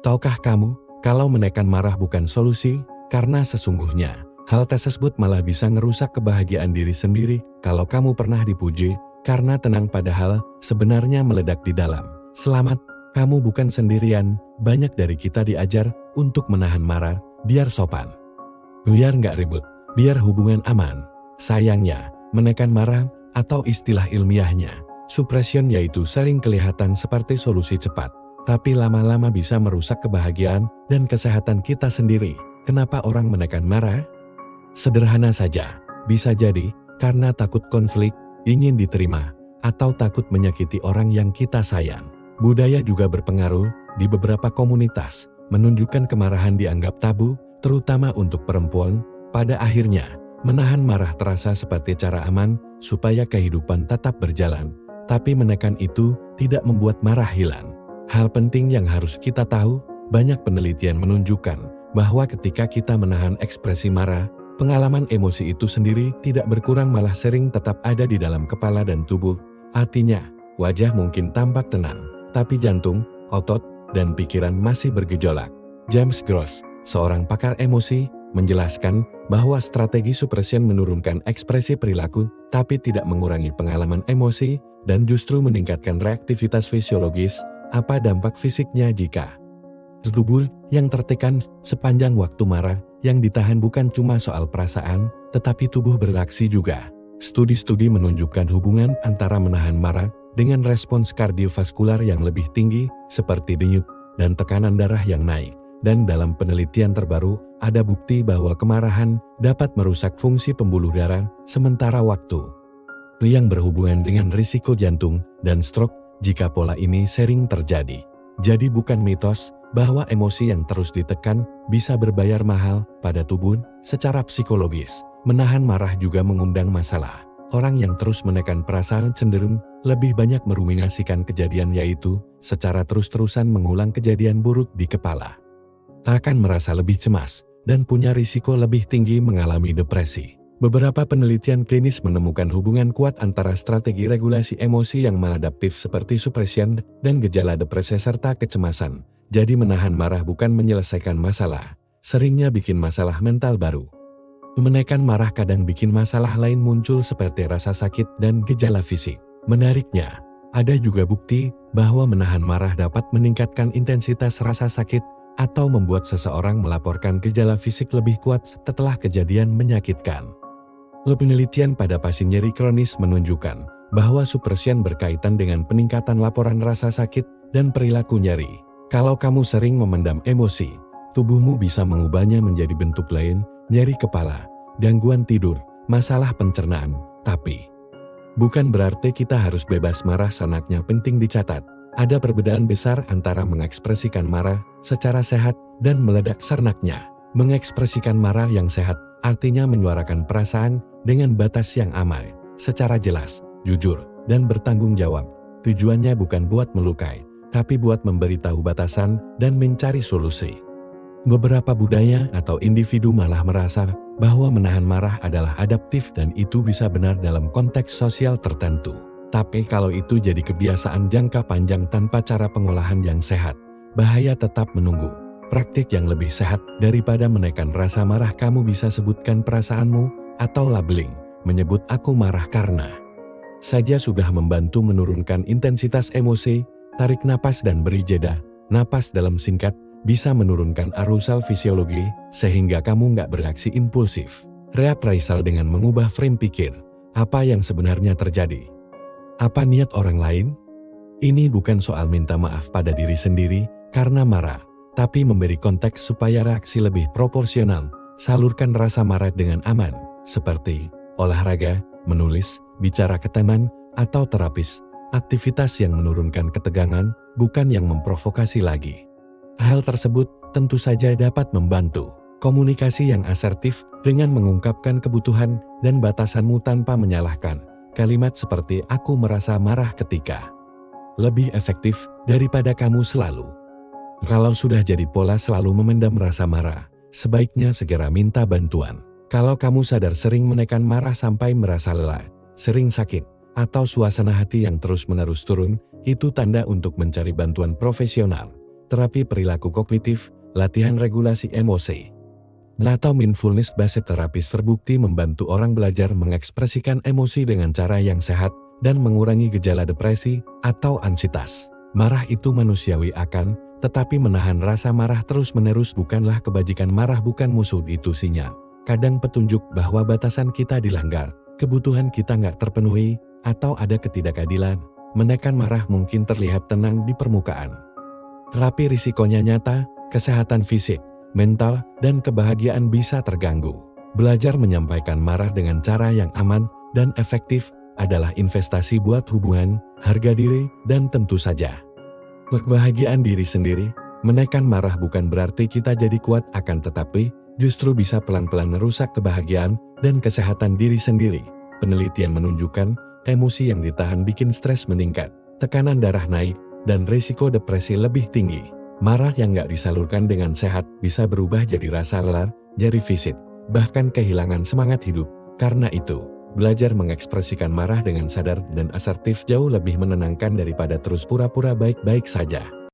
Tahukah kamu, kalau menekan marah bukan solusi, karena sesungguhnya, hal tersebut malah bisa ngerusak kebahagiaan diri sendiri. Kalau kamu pernah dipuji, karena tenang padahal, sebenarnya meledak di dalam. Selamat, kamu bukan sendirian, banyak dari kita diajar untuk menahan marah, biar sopan. Biar nggak ribut, biar hubungan aman. Sayangnya, menekan marah, atau istilah ilmiahnya, suppression yaitu sering kelihatan seperti solusi cepat. Tapi lama-lama bisa merusak kebahagiaan dan kesehatan kita sendiri. Kenapa orang menekan marah? Sederhana saja, bisa jadi karena takut konflik, ingin diterima, atau takut menyakiti orang yang kita sayang. Budaya juga berpengaruh, di beberapa komunitas, menunjukkan kemarahan dianggap tabu, terutama untuk perempuan. Pada akhirnya, menahan marah terasa seperti cara aman, supaya kehidupan tetap berjalan. Tapi menekan itu tidak membuat marah hilang. Hal penting yang harus kita tahu, banyak penelitian menunjukkan bahwa ketika kita menahan ekspresi marah, pengalaman emosi itu sendiri tidak berkurang malah sering tetap ada di dalam kepala dan tubuh. Artinya, wajah mungkin tampak tenang, tapi jantung, otot, dan pikiran masih bergejolak. James Gross, seorang pakar emosi, menjelaskan bahwa strategi suppression menurunkan ekspresi perilaku, tapi tidak mengurangi pengalaman emosi, dan justru meningkatkan reaktivitas fisiologis. Apa dampak fisiknya jika tubuh yang tertekan sepanjang waktu marah, yang ditahan bukan cuma soal perasaan, tetapi tubuh bereaksi juga. Studi-studi menunjukkan hubungan antara menahan marah dengan respons kardiovaskular yang lebih tinggi, seperti denyut dan tekanan darah yang naik. Dan dalam penelitian terbaru, ada bukti bahwa kemarahan dapat merusak fungsi pembuluh darah sementara waktu, yang berhubungan dengan risiko jantung dan stroke jika pola ini sering terjadi. Jadi bukan mitos bahwa emosi yang terus ditekan bisa berbayar mahal pada tubuh. Secara psikologis, menahan marah juga mengundang masalah. Orang yang terus menekan perasaan cenderung lebih banyak meruminasikan kejadian, yaitu secara terus-terusan mengulang kejadian buruk di kepala. Akan merasa lebih cemas dan punya risiko lebih tinggi mengalami depresi. Beberapa penelitian klinis menemukan hubungan kuat antara strategi regulasi emosi yang maladaptif seperti suppression dan gejala depresi serta kecemasan. Jadi menahan marah bukan menyelesaikan masalah, seringnya bikin masalah mental baru. Menekan marah kadang bikin masalah lain muncul seperti rasa sakit dan gejala fisik. Menariknya, ada juga bukti bahwa menahan marah dapat meningkatkan intensitas rasa sakit atau membuat seseorang melaporkan gejala fisik lebih kuat setelah kejadian menyakitkan. Penelitian pada pasien nyeri kronis menunjukkan bahwa suppression berkaitan dengan peningkatan laporan rasa sakit dan perilaku nyeri. Kalau kamu sering memendam emosi, tubuhmu bisa mengubahnya menjadi bentuk lain, nyeri kepala, gangguan tidur, masalah pencernaan. Tapi, bukan berarti kita harus bebas marah senaknya. Penting dicatat, ada perbedaan besar antara mengekspresikan marah secara sehat dan meledak senaknya. Mengekspresikan marah yang sehat artinya menyuarakan perasaan dengan batas yang aman, secara jelas, jujur, dan bertanggung jawab. Tujuannya bukan buat melukai, tapi buat memberitahu batasan dan mencari solusi. Beberapa budaya atau individu malah merasa bahwa menahan marah adalah adaptif dan itu bisa benar dalam konteks sosial tertentu. Tapi kalau itu jadi kebiasaan jangka panjang tanpa cara pengolahan yang sehat, bahaya tetap menunggu. Praktik yang lebih sehat daripada menekan rasa marah, kamu bisa sebutkan perasaanmu atau labeling, menyebut aku marah karena saja sudah membantu menurunkan intensitas emosi. Tarik napas dan beri jeda. Napas dalam singkat bisa menurunkan arousal fisiologi sehingga kamu nggak bereaksi impulsif. Reappraisal dengan mengubah frame pikir. Apa yang sebenarnya terjadi? Apa niat orang lain? Ini bukan soal minta maaf pada diri sendiri karena marah, tapi memberi konteks supaya reaksi lebih proporsional. Salurkan rasa marah dengan aman, seperti olahraga, menulis, bicara ke teman, atau terapis. Aktivitas yang menurunkan ketegangan, bukan yang memprovokasi lagi. Hal tersebut tentu saja dapat membantu. Komunikasi yang asertif dengan mengungkapkan kebutuhan dan batasanmu tanpa menyalahkan. Kalimat seperti aku merasa marah ketika lebih efektif daripada kamu selalu. Kalau sudah jadi pola selalu memendam rasa marah, sebaiknya segera minta bantuan. Kalau kamu sadar sering menekan marah sampai merasa lelah, sering sakit, atau suasana hati yang terus-menerus turun, itu tanda untuk mencari bantuan profesional. terapi perilaku kognitif, latihan regulasi emosi, atau mindfulness-based therapist terbukti membantu orang belajar mengekspresikan emosi dengan cara yang sehat dan mengurangi gejala depresi atau ansietas. Marah itu manusiawi tetapi menahan rasa marah terus-menerus bukanlah kebajikan. Marah bukan musuh, itu sinyal. Kadang petunjuk bahwa batasan kita dilanggar, kebutuhan kita nggak terpenuhi, atau ada ketidakadilan. Menekan marah mungkin terlihat tenang di permukaan, tapi risikonya nyata, kesehatan fisik, mental, dan kebahagiaan bisa terganggu. Belajar menyampaikan marah dengan cara yang aman dan efektif adalah investasi buat hubungan, harga diri, dan tentu saja kebahagiaan diri sendiri. Menekan marah bukan berarti kita jadi kuat, tetapi justru bisa pelan-pelan merusak kebahagiaan dan kesehatan diri sendiri. Penelitian menunjukkan emosi yang ditahan bikin stres meningkat, tekanan darah naik, dan risiko depresi lebih tinggi. Marah yang nggak disalurkan dengan sehat bisa berubah jadi rasa lelah, nyeri fisik, bahkan kehilangan semangat hidup. Karena itu, belajar mengekspresikan marah dengan sadar dan asertif jauh lebih menenangkan daripada terus pura-pura baik-baik saja.